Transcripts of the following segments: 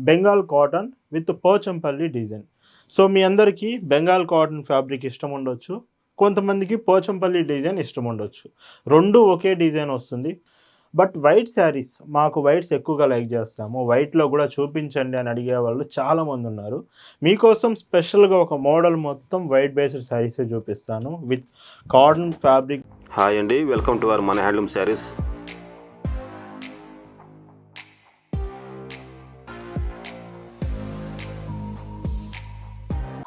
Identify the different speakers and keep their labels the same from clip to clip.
Speaker 1: Bengal cotton with Pochampally design. So మీ అందరికీ Bengal cotton fabric ఇష్టం ఉండొచ్చు. కొంతమందికి పోచంపల్లి డిజైన్ ఇష్టం ఉండొచ్చు. 2 ఒకే డిజైన్ వస్తుంది. బట్ వైట్ శారీస్ మాకు వైట్స్ ఎక్కువగా లైక్ చేస్తాము. వైట్‌లో గూడా చూపించండి అని అడిగేవాళ్ళు చాలామందున్నారు. మీకోసం స్పెషల్‌గా ఒక మోడల్ మొత్తం వైట్ బేస్డ్ శారీసే చూపిస్తాను. With cotton fabric.
Speaker 2: హాయ్ అండి, వెల్కమ్ టు అవర్ మన హ్యాండ్లూమ్ శారీస్.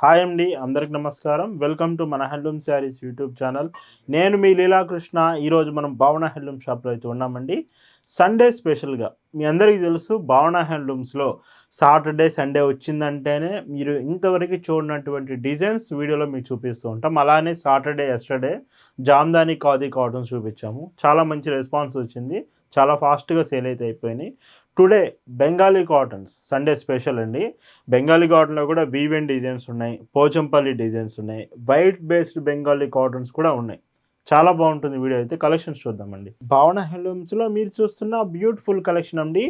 Speaker 1: హాయ్ అండి, అందరికి నమస్కారం. వెల్కమ్ టు మన హ్యాండ్లూమ్ శారీస్ యూట్యూబ్ ఛానల్. నేను మీ లీలాకృష్ణ. ఈరోజు మనం భావన హ్యాండ్లూమ్ షాప్లో అయితే ఉన్నామండి. సండే స్పెషల్గా మీ అందరికీ తెలుసు, భావన హ్యాండ్లూమ్స్లో సాటర్డే సండే వచ్చిందంటేనే మీరు ఇంతవరకు చూడనటువంటి డిజైన్స్ వీడియోలో మీకు చూపిస్తూ ఉంటాం. అలానే Saturday yesterday Jamdani khadi cottons చూపించాము. చాలా మంచి రెస్పాన్స్ వచ్చింది. చాలా ఫాస్ట్గా సేల్ అయితే అయిపోయినాయి. Today Bengali cottons Sunday special అండి. బెంగాలీ కాటన్లో కూడా వీవెన్ డిజైన్స్ ఉన్నాయి, పోచంపల్లి డిజైన్స్ ఉన్నాయి, వైట్ బేస్డ్ బెంగాలీ కాటన్స్ కూడా ఉన్నాయి. చాలా బాగుంటుంది వీడియో అయితే. కలెక్షన్స్ చూద్దామండి. భావన హ్యాండ్లూమ్స్లో మీరు చూస్తున్న బ్యూటిఫుల్ కలెక్షన్ అండి.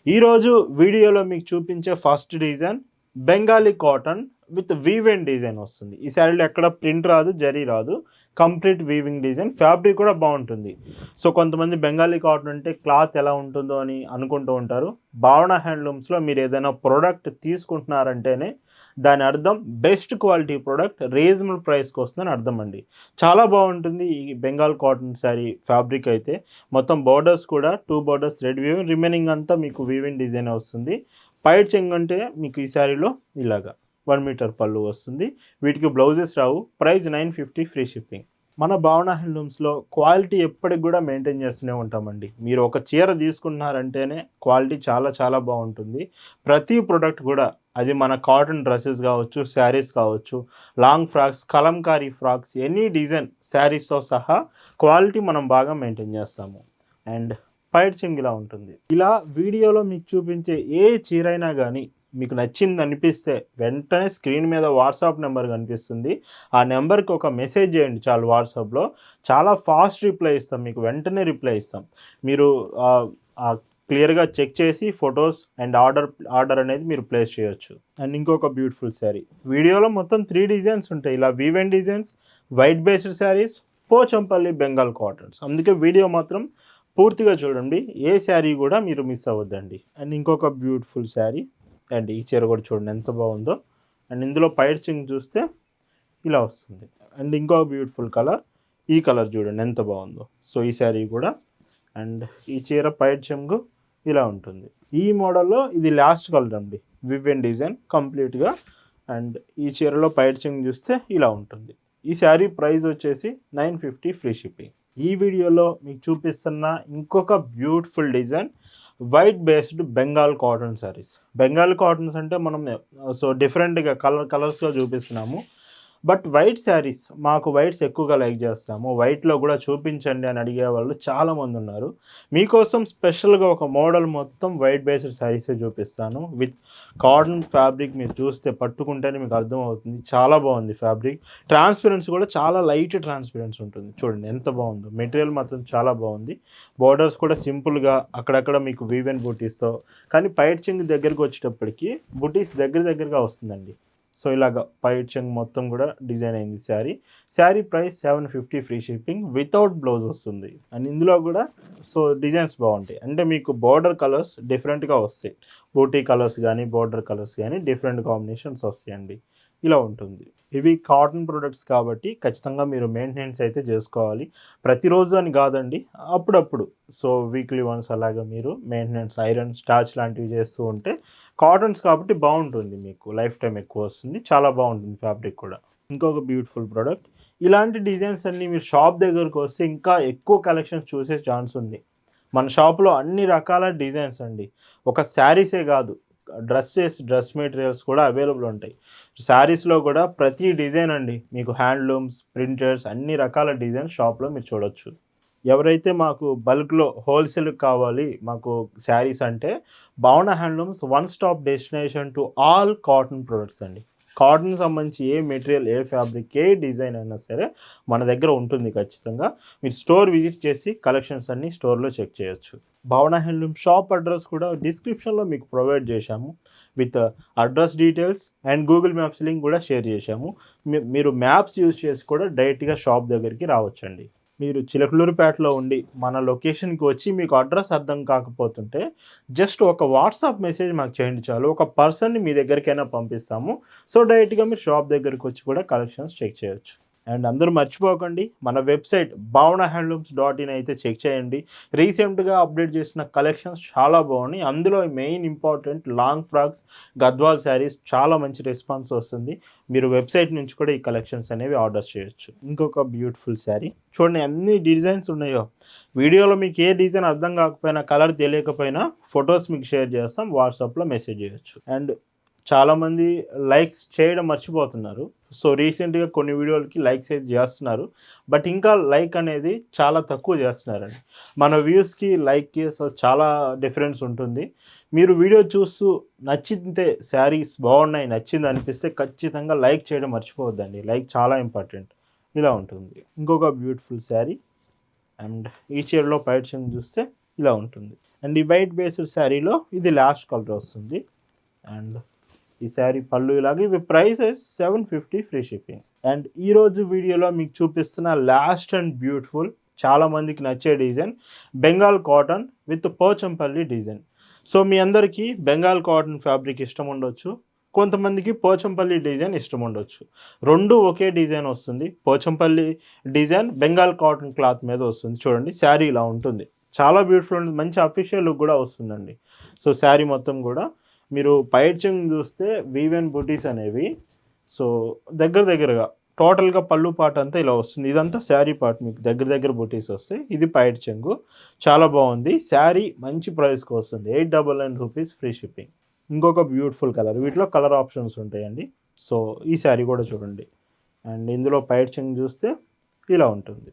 Speaker 1: ఈరోజు వీడియోలో మీకు చూపించే first design Bengali cotton with woven design వస్తుంది. ఈ శారీలో ఎక్కడ ప్రింట్ రాదు, జరీ రాదు, కంప్లీట్ వీవింగ్ డిజైన్. ఫ్యాబ్రిక్ కూడా బాగుంటుంది. సో కొంతమంది బెంగాలీ కాటన్ అంటే క్లాత్ ఎలా ఉంటుందో అని అనుకుంటూ ఉంటారు. భావన హ్యాండ్లూమ్స్లో మీరు ఏదైనా ప్రోడక్ట్ తీసుకుంటున్నారంటేనే దాని అర్థం బెస్ట్ క్వాలిటీ ప్రోడక్ట్ రీజనబుల్ ప్రైస్కి వస్తుందని అర్థం అండి. చాలా బాగుంటుంది ఈ బెంగాల్ కాటన్ శారీ ఫ్యాబ్రిక్ అయితే. మొత్తం బోర్డర్స్ కూడా 2 బోర్డర్స్ రెడ్ వీవింగ్, రిమైనింగ్ అంతా మీకు వీవింగ్ డిజైన్ వస్తుంది. పైట్ చెంగ్ అంటే మీకు ఈ శారీలో ఇలాగా 1 మీటర్ పళ్ళు వస్తుంది. వీటికి బ్లౌజెస్ రావు. Price 950 free shipping. మన భావన హ్యాండ్లూమ్స్లో క్వాలిటీ ఎప్పటికి కూడా మెయింటైన్ చేస్తూనే ఉంటామండి. మీరు ఒక చీర తీసుకున్నారంటేనే క్వాలిటీ చాలా చాలా బాగుంటుంది. ప్రతి ప్రోడక్ట్ కూడా, అది మన కాటన్ డ్రెస్సెస్ కావచ్చు, శారీస్ కావచ్చు, long frocks, Kalamkari frocks, any design శారీస్తో సహా క్వాలిటీ మనం బాగా మెయింటైన్ చేస్తాము. అండ్ పైట్ చెంగ్ ఇలా ఉంటుంది. ఇలా వీడియోలో మీకు చూపించే ఏ చీరైనా కానీ మీకు నచ్చింది అనిపిస్తే వెంటనే స్క్రీన్ మీద వాట్సాప్ నెంబర్ కనిపిస్తుంది. ఆ నెంబర్కి ఒక మెసేజ్ చేయండి చాలు. వాట్సాప్లో చాలా ఫాస్ట్ రిప్లై ఇస్తాం, మీకు వెంటనే రిప్లై ఇస్తాం. మీరు క్లియర్గా చెక్ చేసి ఫొటోస్ అండ్ ఆర్డర్ అనేది మీరు ప్లేస్ చేయొచ్చు. అండ్ ఇంకొక బ్యూటిఫుల్ శారీ. వీడియోలో మొత్తం 3 డిజైన్స్ ఉంటాయి. ఇలా woven designs, white based saris, Pochampally Bengal cottons. అందుకే వీడియో మాత్రం పూర్తిగా చూడండి. ఏ శారీ కూడా మీరు మిస్ అవ్వద్దండి. అండ్ ఇంకొక బ్యూటిఫుల్ శారీ. అండ్ ఈ చీర కూడా చూడండి ఎంత బాగుందో. అండ్ ఇందులో పైట్ చెంగ్ చూస్తే ఇలా వస్తుంది. అండ్ ఇంకో బ్యూటిఫుల్ కలర్, ఈ కలర్ చూడండి ఎంత బాగుందో. సో ఈ శారీ కూడా. అండ్ ఈ చీర పైట్ చెంగ్ ఇలా ఉంటుంది. ఈ మోడల్లో ఇది లాస్ట్ కలర్ అండి, వివెన్ డిజైన్ కంప్లీట్గా. అండ్ ఈ చీరలో పైట్ చెంగ్ చూస్తే ఇలా ఉంటుంది. ఈ శారీ ప్రైస్ వచ్చేసి 950 ఫ్రీ షిప్పింగ్. ఈ వీడియోలో మీకు చూపిస్తున్న ఇంకొక beautiful design white based Bengal cotton saris. Bengal cottons అంటే మనం సో డిఫరెంట్గా కలర్స్గా చూపిస్తున్నాము. బట్ వైట్ శారీస్ మాకు వైట్స్ ఎక్కువగా లైక్ చేస్తాము. వైట్లో కూడా చూపించండి అని అడిగేవాళ్ళు చాలామంది ఉన్నారు. మీకోసం స్పెషల్గా ఒక మోడల్ మొత్తం వైట్ బేస్డ్ శారీసే చూపిస్తాను. విత్ కాటన్ ఫ్యాబ్రిక్ మీరు చూస్తే పట్టుకుంటేనే మీకు అర్థమవుతుంది. చాలా బాగుంది ఫ్యాబ్రిక్. ట్రాన్స్పరెన్సీ కూడా చాలా లైట్ ట్రాన్స్పరెన్సీ ఉంటుంది. చూడండి ఎంత బాగుందో. మెటీరియల్ మాత్రం చాలా బాగుంది. బోర్డర్స్ కూడా సింపుల్గా అక్కడక్కడ మీకు వీవెన్ బూటీస్తో, కానీ పైట్ చెంగ్ దగ్గరికి వచ్చేటప్పటికి బూటీస్ దగ్గరగా వస్తుందండి. సో ఇలాగ పైట్ చెంగ్ మొత్తం కూడా డిజైన్ అయింది sari. Sari price 750 free shipping without blouse వస్తుంది. అండ్ ఇందులో కూడా సో డిజైన్స్ బాగుంటాయి. అంటే మీకు బార్డర్ కలర్స్ డిఫరెంట్గా వస్తాయి. బూటీ కలర్స్ కానీ బార్డర్ కలర్స్ కానీ డిఫరెంట్ కాంబినేషన్స్ వస్తాయండి. ఇలా ఉంటుంది. ఇవి కాటన్ ప్రొడక్ట్స్ కాబట్టి ఖచ్చితంగా మీరు మెయింటెనెన్స్ అయితే చేసుకోవాలి. ప్రతిరోజు అని కాదండి, అప్పుడప్పుడు. సో వీక్లీ వన్స్ అలాగా మీరు మెయింటెనెన్స్, ఐరన్, స్టాచ్ లాంటివి చేస్తూ ఉంటే కాటన్స్ కాబట్టి బాగుంటుంది. మీకు లైఫ్ టైం ఎక్కువ వస్తుంది. చాలా బాగుంటుంది ఫ్యాబ్రిక్ కూడా. ఇంకొక బ్యూటిఫుల్ ప్రోడక్ట్. ఇలాంటి డిజైన్స్ అన్నీ మీరు షాప్ దగ్గరకు వస్తే ఇంకా ఎక్కువ కలెక్షన్స్ చూసే ఛాన్స్ ఉంది. మన షాప్లో అన్ని రకాల డిజైన్స్ అండి. ఒక శారీసే కాదు, డ్రెస్ మెటీరియల్స్ కూడా అవైలబుల్ ఉంటాయి. శారీస్లో కూడా ప్రతి డిజైన్ అండి మీకు హ్యాండ్లూమ్స్, ప్రింటర్స్, అన్ని రకాల డిజైన్స్ షాప్లో మీరు చూడొచ్చు. ఎవరైతే మాకు బల్క్లో హోల్సేల్ కావాలి మాకు శారీస్ అంటే భావన handlooms one stop destination to all cotton products అండి. కాటన్ సంబంధించి ఏ మెటీరియల్, ఏ ఫ్యాబ్రిక్, ఏ డిజైన్ అయినా సరే మన దగ్గర ఉంటుంది ఖచ్చితంగా. మీరు స్టోర్ విజిట్ చేసి కలెక్షన్స్ అన్నీ స్టోర్లో చెక్ చేయొచ్చు. భావన హ్యాండ్లూమ్ షాప్ అడ్రస్ కూడా డిస్క్రిప్షన్లో మీకు ప్రొవైడ్ చేశాము with address details and Google maps link కూడా షేర్ చేశాము. మీరు మ్యాప్స్ యూజ్ చేసి కూడా డైరెక్ట్గా షాప్ దగ్గరికి రావచ్చండి. మీరు చిలకలూరుపేటలో ఉండి మన లొకేషన్కి వచ్చి మీకు అడ్రస్ అర్థం కాకపోతుంటే జస్ట్ ఒక వాట్సాప్ మెసేజ్ మాకు చేయండి చాలు. ఒక పర్సన్ని మీ దగ్గరికైనా పంపిస్తాము. సో డైరెక్ట్గా మీరు షాప్ దగ్గరికి వచ్చి కూడా కలెక్షన్స్ చెక్ చేయొచ్చు. అండ్ అందరూ మర్చిపోకండి, మన వెబ్సైట్ bhavanahandlooms.in అయితే చెక్ చేయండి. రీసెంట్గా అప్డేట్ చేసిన కలెక్షన్స్ చాలా బాగున్నాయి. అందులో main important long frocks, Gadwal saris చాలా మంచి రెస్పాన్స్ వస్తుంది. మీరు వెబ్సైట్ నుంచి కూడా ఈ కలెక్షన్స్ అనేవి ఆర్డర్ చేయొచ్చు. ఇంకొక బ్యూటిఫుల్ శారీ చూడండి, ఎన్ని డిజైన్స్ ఉన్నాయో. వీడియోలో మీకు ఏ డిజైన్ అర్థం కాకపోయినా, కలర్ తెలియకపోయినా ఫొటోస్ మీకు షేర్ చేస్తాం, వాట్సాప్లో మెసేజ్ చేయొచ్చు. అండ్ చాలామంది లైక్స్ చేయడం మర్చిపోతున్నారు. సో రీసెంట్గా కొన్ని వీడియోలకి లైక్స్ అయితే చేస్తున్నారు, బట్ ఇంకా లైక్ అనేది చాలా తక్కువ చేస్తున్నారండి. మన వ్యూస్కి లైక్కి అసలు చాలా డిఫరెన్స్ ఉంటుంది. మీరు వీడియో చూస్తూ నచ్చితే, శారీస్ బాగున్నాయి, నచ్చింది అనిపిస్తే ఖచ్చితంగా లైక్ చేయడం మర్చిపోవద్దండి. లైక్ చాలా ఇంపార్టెంట్. ఇలా ఉంటుంది. ఇంకొక బ్యూటిఫుల్ శారీ అండ్ ఈ చీరలో పైచింగ్ చూస్తే ఇలా ఉంటుంది. అండ్ ఈ వైట్ బేస్డ్ శారీలో ఇది లాస్ట్ కలర్ వస్తుంది. అండ్ ఈ శారీ పళ్ళు ఇలాగే. ఇవి ప్రైసెస్ 750 ఫ్రీ షిప్పింగ్. అండ్ ఈరోజు వీడియోలో మీకు చూపిస్తున్న లాస్ట్ అండ్ బ్యూటిఫుల్, చాలామందికి నచ్చే design Bengal cotton with Pochampally design. So మీ అందరికీ బెంగాల్ కాటన్ ఫ్యాబ్రిక్ ఇష్టం ఉండొచ్చు, కొంతమందికి పోచంపల్లి డిజైన్ ఇష్టం ఉండొచ్చు. రెండు ఒకే డిజైన్ వస్తుంది. Pochampally design Bengal cotton cloth మీద వస్తుంది. చూడండి, శారీ ఇలా ఉంటుంది. చాలా బ్యూటిఫుల్ ఉంటుంది. మంచి అఫీషియల్ లుక్ కూడా వస్తుందండి. సో శారీ మొత్తం కూడా మీరు పైచింగ్ చూస్తే వీవెన్ బుటీస్ అనేవి, సో దగ్గరగా టోటల్గా పళ్ళు పార్ట్ అంతా ఇలా వస్తుంది. ఇదంతా శారీ పార్ట్, మీకు దగ్గర బుటీస్ వస్తాయి. ఇది పైట్ చెంగు, చాలా బాగుంది. శారీ మంచి ప్రైస్కి వస్తుంది. 899 రూపీస్ ఫ్రీ షిప్పింగ్. ఇంకొక బ్యూటిఫుల్ కలర్, వీటిలో కలర్ ఆప్షన్స్ ఉంటాయండి. సో ఈ శారీ కూడా చూడండి. అండ్ ఇందులో పైట్ చెంగు చూస్తే ఇలా ఉంటుంది.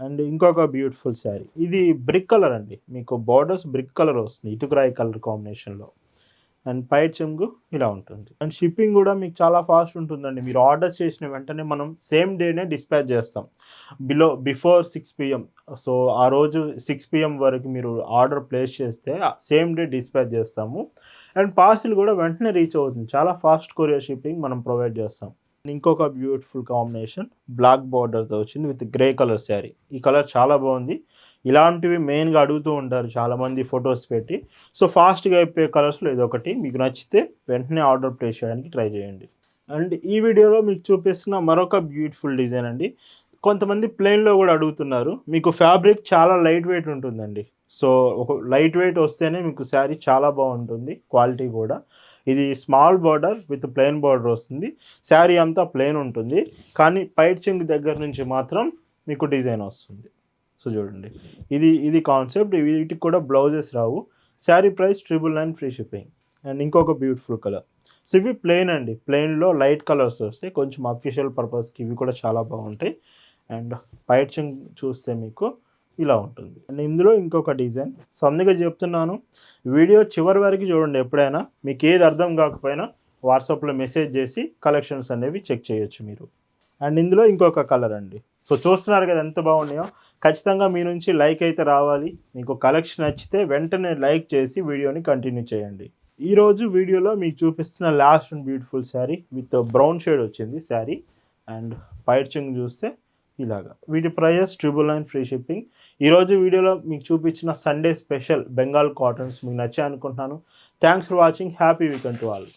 Speaker 1: అండ్ ఇంకొక బ్యూటిఫుల్ శారీ, ఇది బ్రిక్ కలర్ అండి. మీకు బార్డర్స్ బ్రిక్ కలర్ వస్తుంది, ఇటుకరాయి కలర్ కాంబినేషన్లో. అండ్ పైట్ చెంగు ఇలా ఉంటుంది. అండ్ షిప్పింగ్ కూడా మీకు చాలా ఫాస్ట్ ఉంటుందండి. మీరు ఆర్డర్స్ చేసిన వెంటనే మనం సేమ్ డేనే డిస్పాచ్ చేస్తాం, బిఫోర్ 6 PM. సో ఆ రోజు 6 PM వరకు మీరు ఆర్డర్ ప్లేస్ చేస్తే సేమ్ డే డిస్పాచ్ చేస్తాము. అండ్ పార్సిల్ కూడా వెంటనే రీచ్ అవుతుంది. చాలా ఫాస్ట్ కొరియర్ షిప్పింగ్ మనం ప్రొవైడ్ చేస్తాం. ఇంకొక బ్యూటిఫుల్ కాంబినేషన్ బ్లాక్ బార్డర్తో వచ్చింది విత్ గ్రే కలర్ శారీ. ఈ కలర్ చాలా బాగుంది. ఇలాంటివి మెయిన్గా అడుగుతూ ఉంటారు చాలామంది ఫొటోస్ పెట్టి. సో ఫాస్ట్గా అయిపోయే కలర్స్లో ఇదొకటి. మీకు నచ్చితే వెంటనే ఆర్డర్ ప్లేస్ చేయడానికి ట్రై చేయండి. అండ్ ఈ వీడియోలో మీకు చూపిస్తున్న మరొక బ్యూటిఫుల్ డిజైన్ అండి. కొంతమంది ప్లెయిన్లో కూడా అడుగుతున్నారు. మీకు ఫ్యాబ్రిక్ చాలా లైట్ వెయిట్ ఉంటుందండి. సో ఒక లైట్ వెయిట్ వస్తేనే మీకు శారీ చాలా బాగుంటుంది, క్వాలిటీ కూడా. ఇది small border with plain border వస్తుంది. శారీ అంతా ప్లెయిన్ ఉంటుంది, కానీ పైట్ చెంగు దగ్గర నుంచి మాత్రం మీకు డిజైన్ వస్తుంది. సో చూడండి, ఇది కాన్సెప్ట్. వీటికి కూడా blouses Rao. Sari price 999 free shipping. And ఇంకొక బ్యూటిఫుల్ కలర్. సో ఇవి ప్లెయిన్ అండి. ప్లెయిన్లో లైట్ కలర్స్ వస్తాయి, కొంచెం అఫీషియల్ పర్పస్కి ఇవి కూడా చాలా బాగుంటాయి. అండ్ పైట్ చెంగు చూస్తే మీకు ఇలా ఉంటుంది. అండ్ ఇందులో ఇంకొక డిజైన్. సో అందుకే చెప్తున్నాను, వీడియో చివరి వరకు చూడండి. ఎప్పుడైనా మీకు ఏది అర్థం కాకపోయినా వాట్సాప్లో మెసేజ్ చేసి కలెక్షన్స్ అనేవి చెక్ చేయొచ్చు మీరు. అండ్ ఇందులో ఇంకొక కలర్ అండి. సో చూస్తున్నారు కదా ఎంత బాగున్నాయో. ఖచ్చితంగా మీ నుంచి లైక్ అయితే రావాలి. మీకు కలెక్షన్ నచ్చితే వెంటనే లైక్ చేసి వీడియోని కంటిన్యూ చేయండి. ఈరోజు వీడియోలో మీకు చూపిస్తున్న last and beautiful sari with brown shade వచ్చింది శారీ. అండ్ పైట్ చెంగు చూస్తే ఇలాగా. వీటి ప్రైస్ 999 ఫ్రీ షిప్పింగ్. ఈరోజు వీడియోలో మీకు చూపించిన సండే స్పెషల్ బెంగాల్ కాటన్స్ మీకు నచ్చాయి అనుకుంటున్నాను. Thanks for watching. Happy weekend to all.